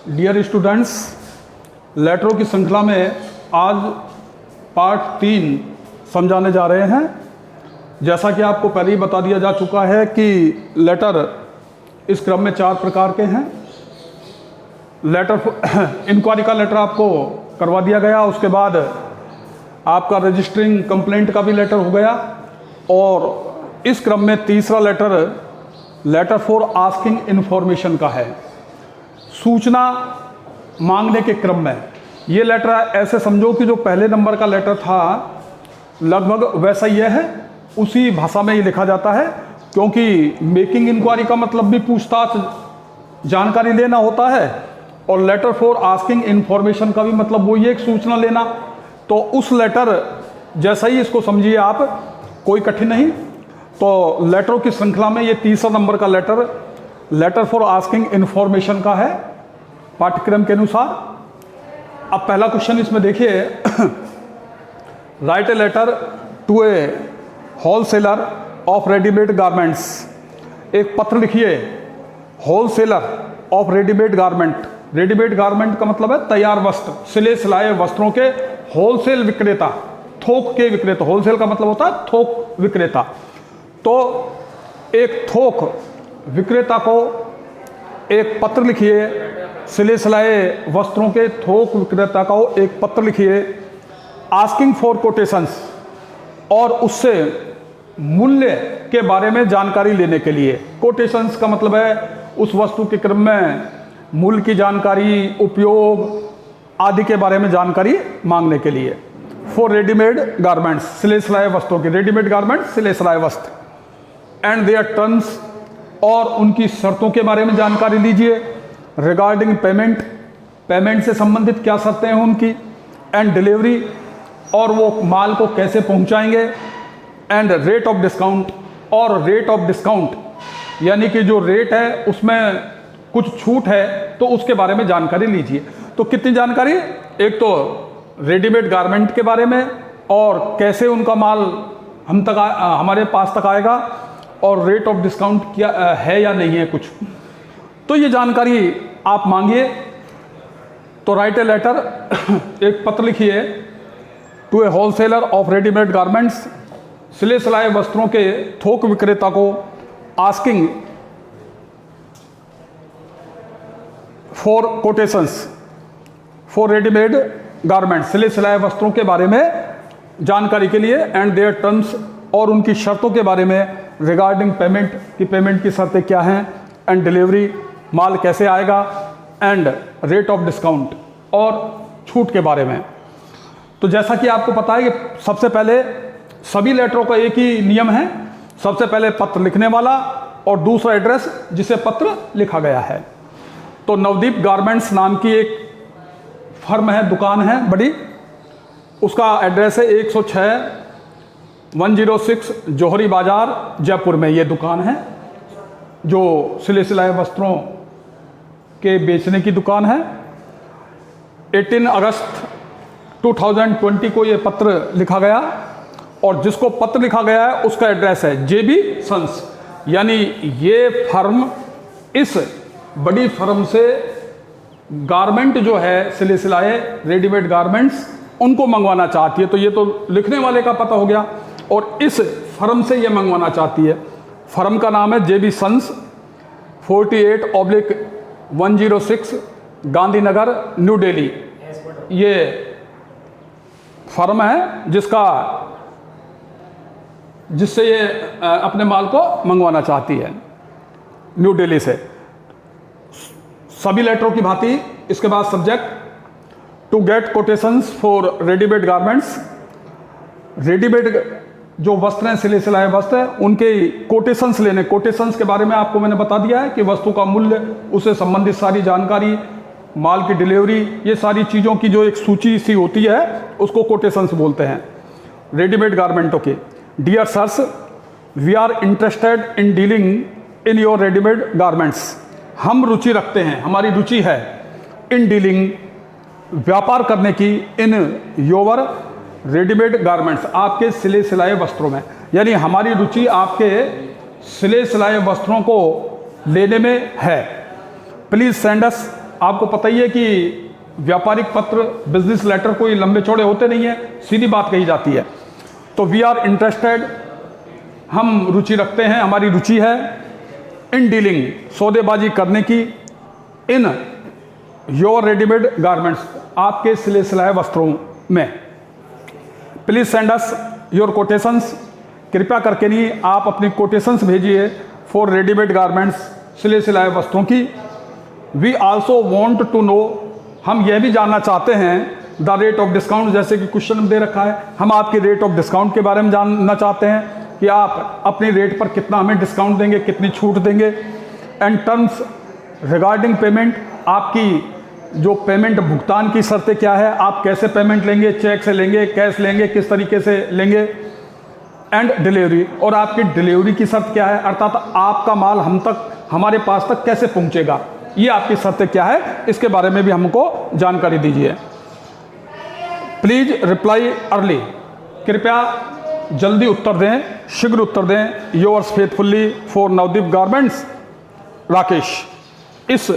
Dear students, लेटरों की श्रृंखला में आज पार्ट 3 समझाने जा रहे हैं। जैसा कि आपको पहले ही बता दिया जा चुका है कि लेटर इस क्रम में 4 प्रकार के हैं। लेटर इंक्वायरी का लेटर आपको करवा दिया गया, उसके बाद आपका रजिस्टरिंग कंप्लेंट का भी लेटर हो गया, और इस क्रम में तीसरा लेटर फॉर आस्किंग इन्फॉर्मेशन का है, सूचना मांगने के क्रम में। ये लेटर ऐसे समझो कि जो पहले नंबर का लेटर था लगभग वैसा ही है, उसी भाषा में ही लिखा जाता है, क्योंकि मेकिंग इंक्वायरी का मतलब भी पूछताछ जानकारी लेना होता है, और लेटर फॉर आस्किंग इन्फॉर्मेशन का भी मतलब वही है, एक सूचना लेना। तो उस लेटर जैसा ही इसको समझिए आप, कोई कठिन नहीं। तो लेटरों की श्रृंखला में ये तीसरा नंबर का लेटर फॉर आस्किंग इन्फॉर्मेशन का है पाठ्यक्रम के अनुसार। अब पहला क्वेश्चन इसमें देखिए, write a letter to a wholesaler of readymade garments. एक पत्र लिखिए wholesaler of readymade garment. Readymade garment का मतलब है तैयार वस्त्र, सिले सिलाए वस्त्रों के होलसेल विक्रेता, थोक के विक्रेता। होलसेल का मतलब होता है थोक विक्रेता। तो एक थोक विक्रेता को एक पत्र लिखिए, सिले सिलाए वस्त्रों के थोक विक्रेता को एक पत्र लिखिए, आस्किंग फॉर कोटेशंस, और उससे मूल्य के बारे में जानकारी लेने के लिए। कोटेशंस का मतलब है उस वस्तु के क्रम में मूल्य की जानकारी, उपयोग आदि के बारे में जानकारी मांगने के लिए। फॉर रेडीमेड गारमेंट्स, सिले सिलाए वस्त्रों के, रेडीमेड गारमेंट सिले सिलाए वस्त्र, एंड देयर टर्म्स, और उनकी शर्तों के बारे में जानकारी लीजिए। रिगार्डिंग पेमेंट, पेमेंट से संबंधित क्या शर्तें हैं उनकी, एंड डिलीवरी, और वो माल को कैसे पहुंचाएंगे, एंड रेट ऑफ डिस्काउंट, और रेट ऑफ डिस्काउंट यानी कि जो रेट है उसमें कुछ छूट है तो उसके बारे में जानकारी लीजिए। तो कितनी जानकारी, एक तो रेडीमेड गारमेंट के बारे में, और कैसे उनका माल हमारे पास तक आएगा, और रेट ऑफ डिस्काउंट क्या है या नहीं है कुछ, तो ये जानकारी आप मांगिए। तो राइट ए लेटर, एक पत्र लिखिए to a wholesaler of readymade garments, सिले सिलाए वस्त्रों के थोक विक्रेता को, asking for quotations for readymade garments, सिले सिलाए वस्त्रों के बारे में जानकारी के लिए, एंड देयर टर्म्स, और उनकी शर्तों के बारे में। रिगार्डिंग पेमेंट, की पेमेंट की शर्तें क्या हैं, एंड डिलीवरी, माल कैसे आएगा, एंड रेट ऑफ डिस्काउंट, और छूट के बारे में। तो जैसा कि आपको पता है कि सबसे पहले सभी लेटरों का एक ही नियम है, सबसे पहले पत्र लिखने वाला, और दूसरा एड्रेस जिसे पत्र लिखा गया है। तो नवदीप गारमेंट्स नाम की एक फर्म है, दुकान है बड़ी, उसका एड्रेस है 106 जौहरी बाजार जयपुर में। ये दुकान है जो सिले सिलाए वस्त्रों के बेचने की दुकान है। 18 अगस्त 2020 को ये पत्र लिखा गया, और जिसको पत्र लिखा गया है उसका एड्रेस है JB सन्स, यानी ये फर्म इस बड़ी फर्म से गारमेंट जो है, सिले सिलाए रेडीमेड गारमेंट्स, उनको मंगवाना चाहती है। तो ये तो लिखने वाले का पता हो गया, और इस फर्म से ये मंगवाना चाहती है। फर्म का नाम है JB sons, 48/106 Gandhinagar, New Delhi. ये फर्म है जिससे ये अपने माल को मंगवाना चाहती है न्यू दिल्ली से। सभी लेटरों की भांति इसके बाद subject, to get quotations for readymade garments. Readymade जो वस्त्र हैं, सिले सिलाए वस्त्र हैं, उनके कोटेशंस लेने। कोटेशंस के बारे में आपको मैंने बता दिया है कि वस्तु का मूल्य, उससे संबंधित सारी जानकारी, माल की डिलीवरी, ये सारी चीज़ों की जो एक सूची सी होती है उसको कोटेशंस बोलते हैं रेडीमेड गारमेंटों के। Dear sirs, we are interested in dealing in your readymade garments. हम रुचि रखते हैं, हमारी रुचि है इन डीलिंग, व्यापार करने की, इन योर रेडीमेड गारमेंट्स, आपके सिले सिलाए वस्त्रों में। यानी हमारी रुचि आपके सिले सिलाए वस्त्रों को लेने में है। प्लीज़ सेंड अस आपको पता ही है कि व्यापारिक पत्र, बिजनेस लेटर कोई लंबे चौड़े होते नहीं है, सीधी बात कही जाती है। तो वी आर इंटरेस्टेड, हम रुचि रखते हैं, हमारी रुचि है इन डीलिंग, सौदेबाजी करने की, इन योर रेडीमेड गारमेंट्स, आपके सिले सिलाए वस्त्रों में। Please send us your quotations, कृपया करके नहीं आप अपनी कोटेशंस भेजिए फॉर रेडीमेड गारमेंट्स, सिले सिलाए वस्त्रों की। We also want to know, हम यह भी जानना चाहते हैं द रेट ऑफ डिस्काउंट, जैसे कि क्वेश्चन में दे रखा है, हम आपकी रेट ऑफ डिस्काउंट के बारे में जानना चाहते हैं कि आप अपनी रेट पर कितना हमें डिस्काउंट देंगे, कितनी छूट देंगे। एंड टर्म्स रिगार्डिंग पेमेंट, आपकी जो पेमेंट भुगतान की शर्तें क्या है, आप कैसे पेमेंट लेंगे, चेक से लेंगे, कैश लेंगे, किस तरीके से लेंगे। एंड डिलीवरी, और आपकी डिलीवरी की शर्त क्या है, अर्थात आपका माल हम तक, हमारे पास तक कैसे पहुंचेगा, ये आपकी शर्तें क्या है, इसके बारे में भी हमको जानकारी दीजिए। प्लीज रिप्लाई अर्ली, कृपया जल्दी उत्तर दें, शीघ्र उत्तर दें। Yours faithfully for Navdeep garments, Rakesh. इस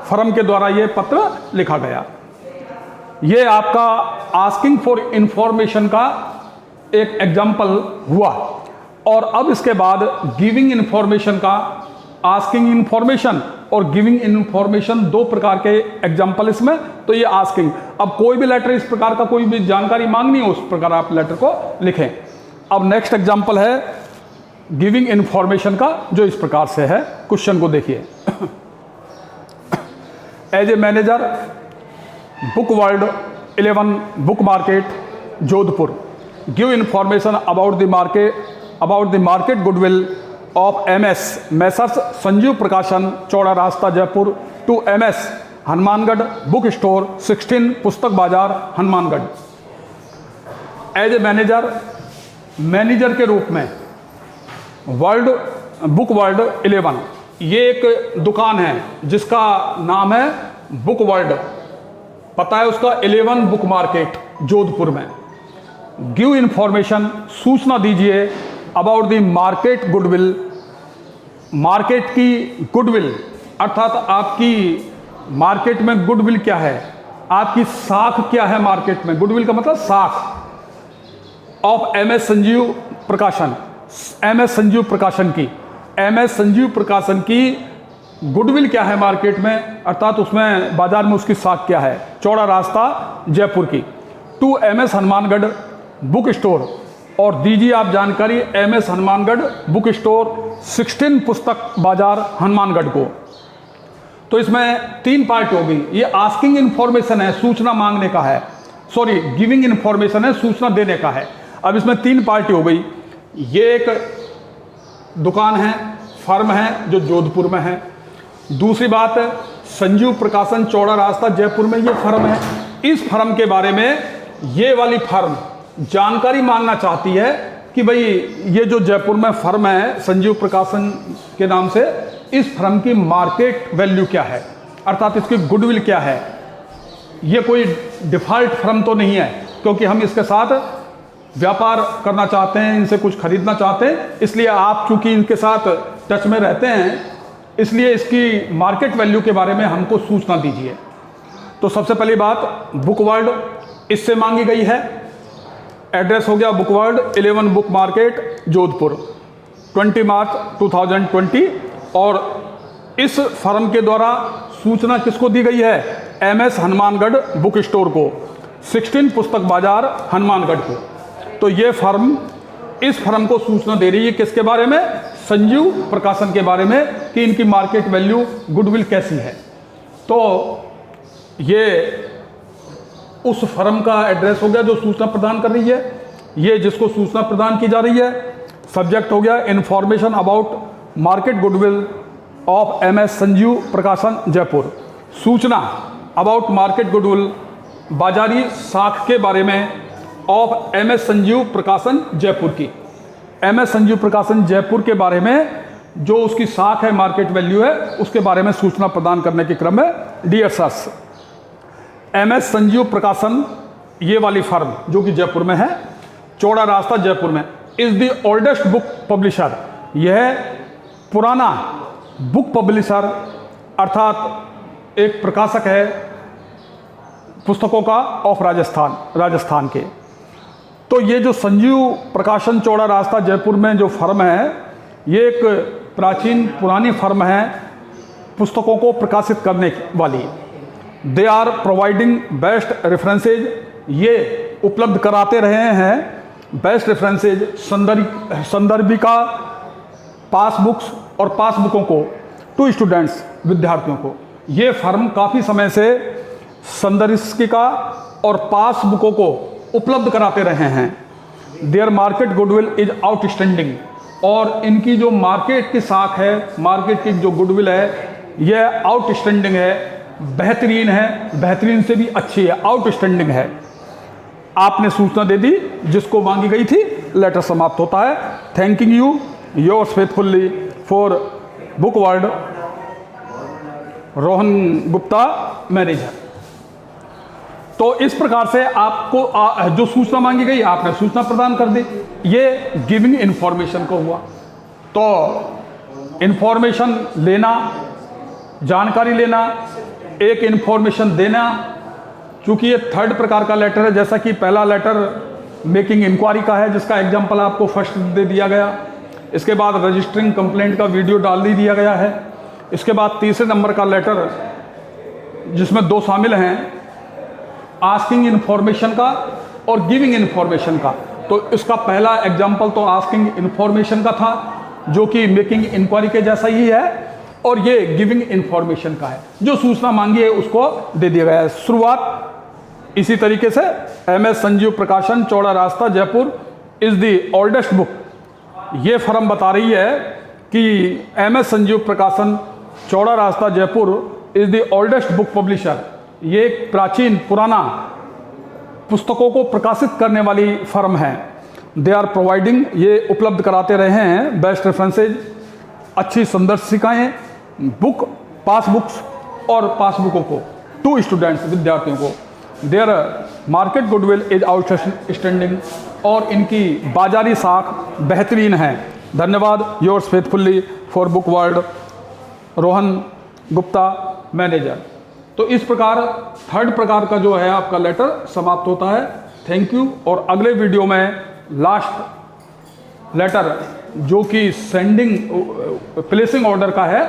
फर्म के द्वारा ये पत्र लिखा गया। ये आपका आस्किंग फॉर इंफॉर्मेशन का एक एग्जाम्पल हुआ। और अब इसके बाद गिविंग इंफॉर्मेशन का, आस्किंग इंफॉर्मेशन और गिविंग इंफॉर्मेशन, दो प्रकार के एग्जाम्पल इसमें। तो ये आस्किंग, अब कोई भी लेटर इस प्रकार का कोई भी जानकारी मांगनी हो, उस प्रकार आप लेटर को लिखें। अब नेक्स्ट एग्जाम्पल है गिविंग इंफॉर्मेशन का, जो इस प्रकार से है। क्वेश्चन को देखिए। As a manager book world 11 book market Jodhpur, give information about the market goodwill of MS Messrs Sanjeev Prakashan, Chaura Rasta Jaipur, to MS Hanumangarh book store 16 पुस्तक बाजार हनुमानगढ़। एज ए मैनेजर के रूप में बुक वर्ल्ड 11, ये एक दुकान है जिसका नाम है बुक वर्ल्ड, पता है उसका 11 बुक मार्केट जोधपुर में। गिव इंफॉर्मेशन, सूचना दीजिए about the market goodwill, market की गुडविल, अर्थात आपकी मार्केट में गुडविल क्या है, आपकी साख क्या है मार्केट में, गुडविल का मतलब साख, ऑफ एमएस संजीव प्रकाशन, एमएस संजीव प्रकाशन की, एमएस संजीव प्रकाशन की गुडविल क्या है मार्केट में, अर्थात उसमें बाजार में उसकी साख क्या है, चौड़ा रास्ता जयपुर की। To MS Hanumangarh book store, और दीजिए आप जानकारी एमएस हनुमानगढ़ बुक स्टोर 16 पुस्तक बाजार हनुमानगढ़ को। तो इसमें 3 पार्ट हो गई। ये आस्किंग इन्फॉर्मेशन है, सूचना मांगने का है, सॉरी गिविंग इन्फॉर्मेशन है, सूचना देने का है। अब इसमें 3 पार्टी हो गई। ये एक दुकान है, फर्म है जो जोधपुर में है। दूसरी बात, संजीव प्रकाशन चौड़ा रास्ता जयपुर में ये फर्म है। इस फर्म के बारे में ये वाली फर्म जानकारी मांगना चाहती है कि भाई ये जो जयपुर में फर्म है संजीव प्रकाशन के नाम से, इस फर्म की मार्केट वैल्यू क्या है, अर्थात इसकी गुडविल क्या है। ये कोई डिफ़ॉल्ट फर्म तो नहीं है, क्योंकि हम इसके साथ व्यापार करना चाहते हैं, इनसे कुछ खरीदना चाहते हैं, इसलिए आप चूंकि इनके साथ टच में रहते हैं, इसलिए इसकी मार्केट वैल्यू के बारे में हमको सूचना दीजिए। तो सबसे पहली बात, बुक वर्ल्ड इससे मांगी गई है। एड्रेस हो गया book world 11 book market Jodhpur, 20 मार्च 2020। और इस फर्म के द्वारा सूचना किसको दी गई है, एमएस हनुमानगढ़ बुक स्टोर को, 16 पुस्तक बाजार हनुमानगढ़ को। तो ये फर्म, इस फर्म को सूचना दे रही है किसके बारे में, संजीव प्रकाशन के बारे में, कि इनकी मार्केट वैल्यू गुडविल कैसी है। तो ये उस फर्म का एड्रेस हो गया जो सूचना प्रदान कर रही है। ये जिसको सूचना प्रदान की जा रही है, सब्जेक्ट हो गया information about market goodwill of MS Sanjeev प्रकाशन जयपुर, सूचना अबाउट मार्केट गुडविल बाजारी साख के बारे में ऑफ एमएस संजीव प्रकाशन जयपुर की। एमएस संजीव प्रकाशन जयपुर के बारे में जो उसकी साख है, मार्केट वैल्यू है, उसके बारे में सूचना प्रदान करने के क्रम में डियर सर्स, एमएस संजीव प्रकाशन ये वाली फर्म जो कि जयपुर में है, चौड़ा रास्ता जयपुर में, is the oldest book publisher, यह पुराना बुक पब्लिशर अर्थात एक प्रकाशक है पुस्तकों का ऑफ राजस्थान के। तो ये जो संजीव प्रकाशन चौड़ा रास्ता जयपुर में जो फर्म है, ये एक प्राचीन पुरानी फर्म है पुस्तकों को प्रकाशित करने वाली। They are providing best references, ये उपलब्ध कराते रहे हैं बेस्ट रेफरेंसेज, संदर्भिका, पासबुक्स और पासबुकों को टू स्टूडेंट्स, विद्यार्थियों को। ये फर्म काफ़ी समय से संदर्भिका और पासबुकों को उपलब्ध कराते रहे हैं। There market goodwill is outstanding, और इनकी जो मार्केट की साख है, मार्केट की जो गुडविल है, यह आउटस्टैंडिंग है, बेहतरीन है, बेहतरीन से भी अच्छी है, आउटस्टैंडिंग है। आपने सूचना दे दी जिसको मांगी गई थी। लेटर समाप्त होता है। Thanking you yours faithfully for book world, Rohan Gupta, manager. तो इस प्रकार से आपको जो सूचना मांगी गई आपने सूचना प्रदान कर दी। ये गिविंग इन्फॉर्मेशन को हुआ। तो इन्फॉर्मेशन लेना, जानकारी लेना, एक इन्फॉर्मेशन देना। चूंकि ये थर्ड प्रकार का लेटर है, जैसा कि पहला लेटर मेकिंग इंक्वायरी का है, जिसका एग्जाम्पल आपको फर्स्ट दे दिया गया। इसके बाद रजिस्टरिंग कंप्लेंट का वीडियो डाल दिया गया है। इसके बाद तीसरे नंबर का लेटर, जिसमें दो शामिल हैं, आस्किंग इन्फॉर्मेशन का और गिविंग इन्फॉर्मेशन का। तो इसका पहला एग्जाम्पल तो आस्किंग इन्फॉर्मेशन का था, जो कि मेकिंग इंक्वायरी के जैसा ही है, और ये गिविंग इन्फॉर्मेशन का है। जो सूचना मांगी है उसको दे दिया गया है। शुरुआत इसी तरीके से MS Sanjeev Prakashan Chaura Rasta Jaipur is the oldest book. ये फर्म बता रही है कि MS Sanjeev Prakashan Chaura Rasta Jaipur is the oldest book publisher. ये एक प्राचीन पुराना पुस्तकों को प्रकाशित करने वाली फर्म है। दे आर प्रोवाइडिंग, ये उपलब्ध कराते रहे हैं बेस्ट रेफरेंसेज, अच्छी संदर्शिकाएँ, बुक, पासबुक्स और पासबुकों को टू स्टूडेंट्स, विद्यार्थियों को। Their market goodwill is outstanding, और इनकी बाजारी साख बेहतरीन है। धन्यवाद। Yours faithfully for book world, Rohan Gupta, manager. तो इस प्रकार थर्ड प्रकार का जो है आपका लेटर समाप्त होता है। Thank you. और अगले वीडियो में लास्ट लेटर, जो कि सेंडिंग प्लेसिंग ऑर्डर का है,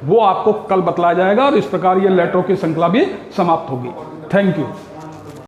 वो आपको कल बतलाया जाएगा, और इस प्रकार ये लेटरों की श्रृंखला भी समाप्त होगी। Thank you.